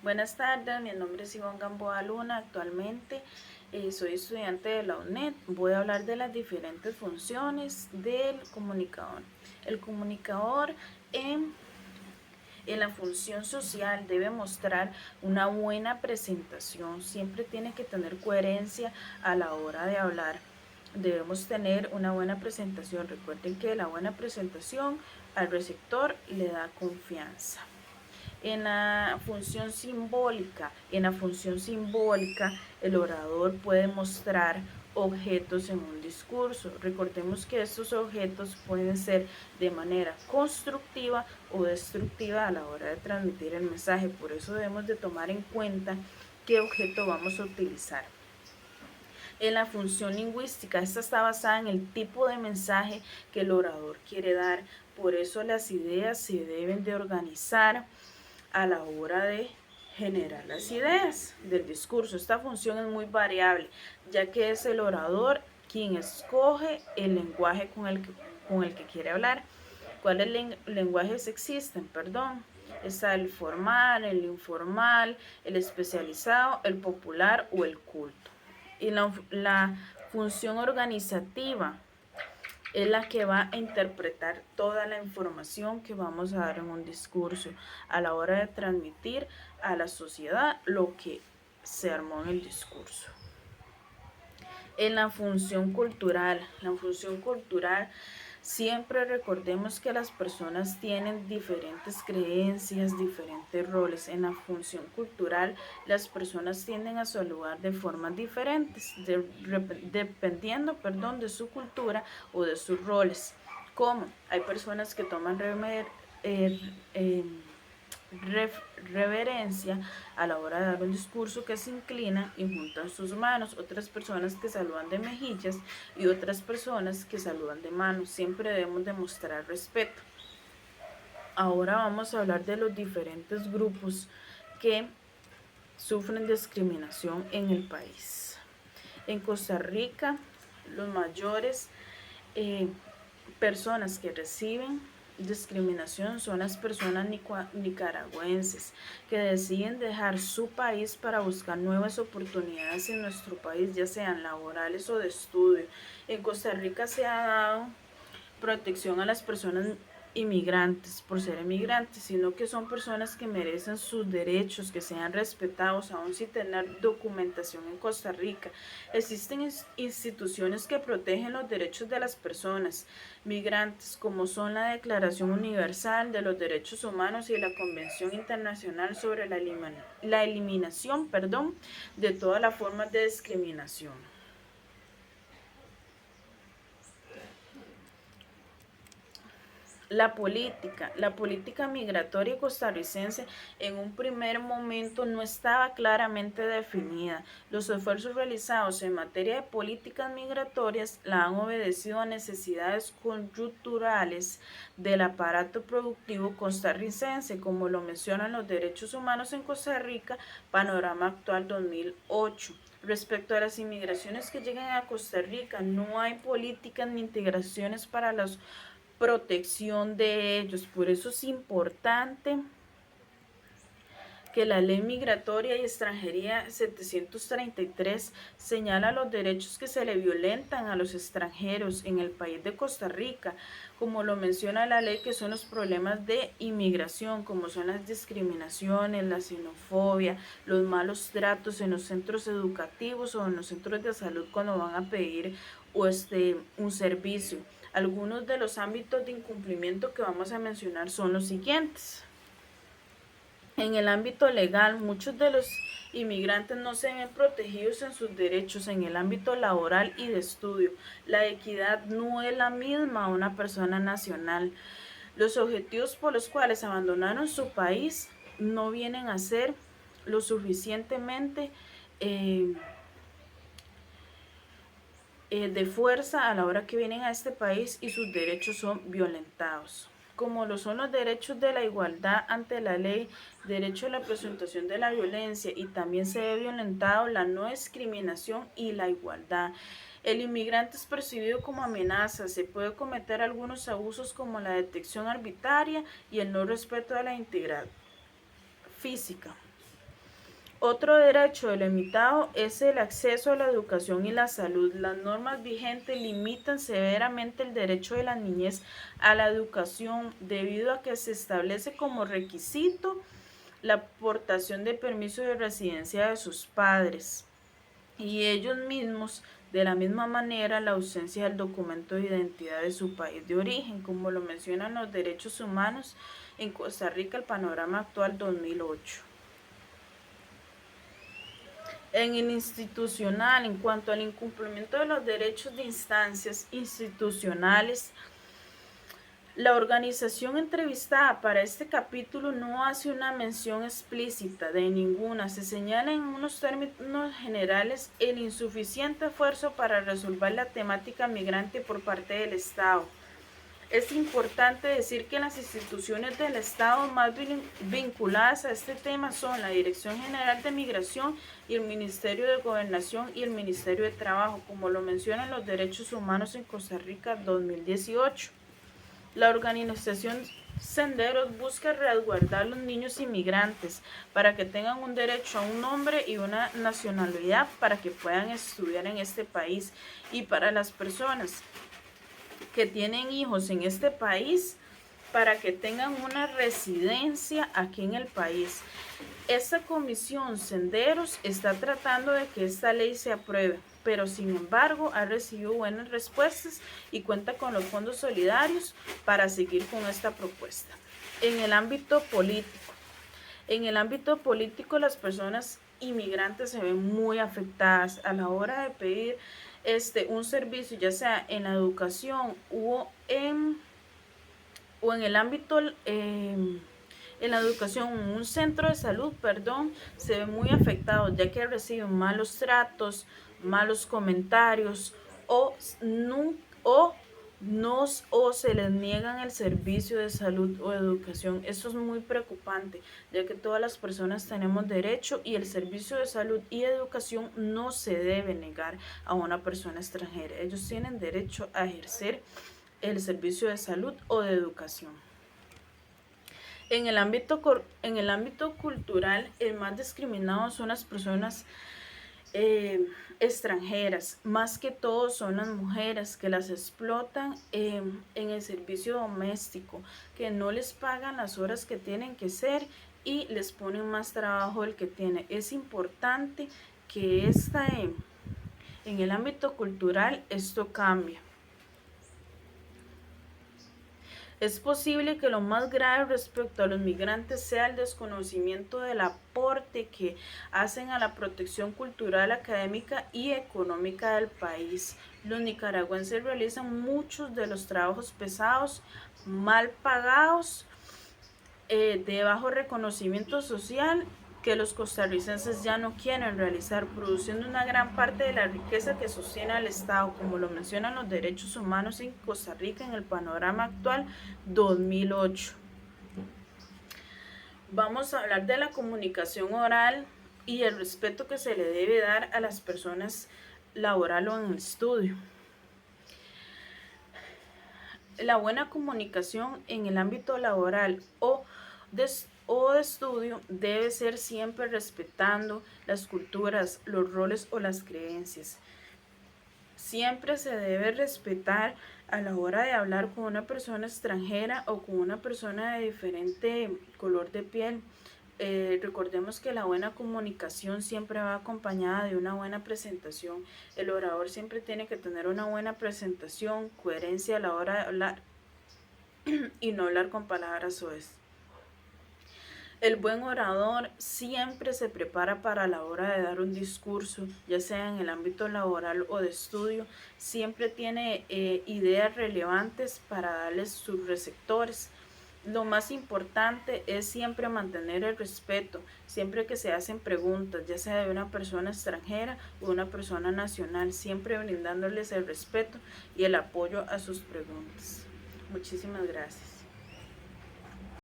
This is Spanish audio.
Buenas tardes, mi nombre es Ivonne Gamboa Luna. Actualmente soy estudiante de la UNED. Voy a hablar de las diferentes funciones del comunicador. El comunicador en la función social debe mostrar una buena presentación. Siempre tiene que tener coherencia a la hora de hablar. Debemos tener una buena presentación. Recuerden que la buena presentación al receptor le da confianza. En la función simbólica, el orador puede mostrar objetos en un discurso. Recordemos que estos objetos pueden ser de manera constructiva o destructiva a la hora de transmitir el mensaje. Por eso debemos de tomar en cuenta qué objeto vamos a utilizar. En la función lingüística, esta está basada en el tipo de mensaje que el orador quiere dar. Por eso las ideas se deben de organizar a la hora de generar las ideas del discurso. Esta función es muy variable, ya que es el orador quien escoge el lenguaje con el que quiere hablar. ¿Cuáles lenguajes existen? Perdón. Está el formal, el informal, el especializado, el popular o el culto. Y la función organizativa es la que va a interpretar toda la información que vamos a dar en un discurso a la hora de transmitir a la sociedad lo que se armó en el discurso. En la función cultural, siempre recordemos que las personas tienen diferentes creencias, diferentes roles. En la función cultural, las personas tienden a saludar de formas diferentes, dependiendo, de su cultura o de sus roles. Como hay personas que toman eh, eh, reverencia a la hora de dar un discurso, que se inclinan y juntan sus manos, otras personas que saludan de mejillas y otras personas que saludan de manos. Siempre debemos demostrar respeto. Ahora vamos a hablar de los diferentes grupos que sufren discriminación en el país. En Costa Rica, los mayores personas que reciben discriminación son las personas nicaragüenses que deciden dejar su país para buscar nuevas oportunidades en nuestro país, ya sean laborales o de estudio. En Costa Rica se ha dado protección a las personas inmigrantes por ser inmigrantes, sino que son personas que merecen sus derechos, que sean respetados aún sin tener documentación en Costa Rica. Existen instituciones que protegen los derechos de las personas migrantes, como son la Declaración Universal de los Derechos Humanos y la Convención Internacional sobre la eliminación de todas las formas de discriminación. La política migratoria costarricense en un primer momento no estaba claramente definida. Los esfuerzos realizados en materia de políticas migratorias la han obedecido a necesidades coyunturales del aparato productivo costarricense, como lo mencionan los derechos humanos en Costa Rica, Panorama Actual 2008. Respecto a las inmigraciones que llegan a Costa Rica, no hay políticas ni integraciones para los protección de ellos. Por eso es importante que la Ley Migratoria y Extranjería 733 señala los derechos que se le violentan a los extranjeros en el país de Costa Rica, como lo menciona la ley, que son los problemas de inmigración, como son las discriminaciones, la xenofobia, los malos tratos en los centros educativos o en los centros de salud cuando van a pedir un servicio. Algunos de los ámbitos de incumplimiento que vamos a mencionar son los siguientes. En el ámbito legal, muchos de los inmigrantes no se ven protegidos en sus derechos en el ámbito laboral y de estudio. La equidad no es la misma a una persona nacional. Los objetivos por los cuales abandonaron su país no vienen a ser lo suficientemente de fuerza a la hora que vienen a este país y sus derechos son violentados, como lo son los derechos de la igualdad ante la ley, derecho a la presentación de la violencia, y también se ve violentado la no discriminación y la igualdad. El inmigrante es percibido como amenaza, se puede cometer algunos abusos como la detección arbitraria y el no respeto a la integridad física. Otro derecho delimitado es el acceso a la educación y la salud. Las normas vigentes limitan severamente el derecho de la niñez a la educación debido a que se establece como requisito la aportación de permiso de residencia de sus padres y ellos mismos, de la misma manera, la ausencia del documento de identidad de su país de origen, como lo mencionan los derechos humanos en Costa Rica, el panorama actual 2008. En el institucional, en cuanto al incumplimiento de los derechos de instancias institucionales, la organización entrevistada para este capítulo no hace una mención explícita de ninguna. Se señala en unos términos generales el insuficiente esfuerzo para resolver la temática migrante por parte del Estado. Es importante decir que las instituciones del Estado más vinculadas a este tema son la Dirección General de Migración y el Ministerio de Gobernación y el Ministerio de Trabajo, como lo mencionan los Derechos Humanos en Costa Rica 2018. La organización Senderos busca resguardar a los niños inmigrantes para que tengan un derecho a un nombre y una nacionalidad para que puedan estudiar en este país, y para las personas que tienen hijos en este país para que tengan una residencia aquí en el país. Esta comisión Senderos está tratando de que esta ley se apruebe, pero sin embargo ha recibido buenas respuestas y cuenta con los fondos solidarios para seguir con esta propuesta. En el ámbito político, las personas inmigrantes se ven muy afectadas a la hora de pedir un servicio, ya sea en la educación o en el ámbito en la educación, en un centro de salud, se ven muy afectados, ya que reciben malos tratos, malos comentarios o se les niegan el servicio de salud o educación. Esto es muy preocupante, ya que todas las personas tenemos derecho y el servicio de salud y educación no se debe negar a una persona extranjera. Ellos tienen derecho a ejercer el servicio de salud o de educación. En el ámbito cultural, el más discriminado son las personas extranjeras. Más que todo son las mujeres que las explotan en el servicio doméstico, que no les pagan las horas que tienen que ser y les ponen más trabajo del que tiene. Es importante que en el ámbito cultural esto cambie. Es posible que lo más grave respecto a los migrantes sea el desconocimiento del aporte que hacen a la protección cultural, académica y económica del país. Los nicaragüenses realizan muchos de los trabajos pesados, mal pagados, de bajo reconocimiento social, que los costarricenses ya no quieren realizar, produciendo una gran parte de la riqueza que sostiene al Estado, como lo mencionan los derechos humanos en Costa Rica en el panorama actual 2008. Vamos a hablar de la comunicación oral y el respeto que se le debe dar a las personas laboral o en el estudio. La buena comunicación en el ámbito laboral o de estudio debe ser siempre respetando las culturas, los roles o las creencias. Siempre se debe respetar a la hora de hablar con una persona extranjera o con una persona de diferente color de piel. Recordemos que la buena comunicación siempre va acompañada de una buena presentación. El orador siempre tiene que tener una buena presentación, coherencia a la hora de hablar y no hablar con palabras soez. El buen orador siempre se prepara para la hora de dar un discurso, ya sea en el ámbito laboral o de estudio. Siempre tiene ideas relevantes para darles sus receptores. Lo más importante es siempre mantener el respeto, siempre que se hacen preguntas, ya sea de una persona extranjera o una persona nacional, siempre brindándoles el respeto y el apoyo a sus preguntas. Muchísimas gracias.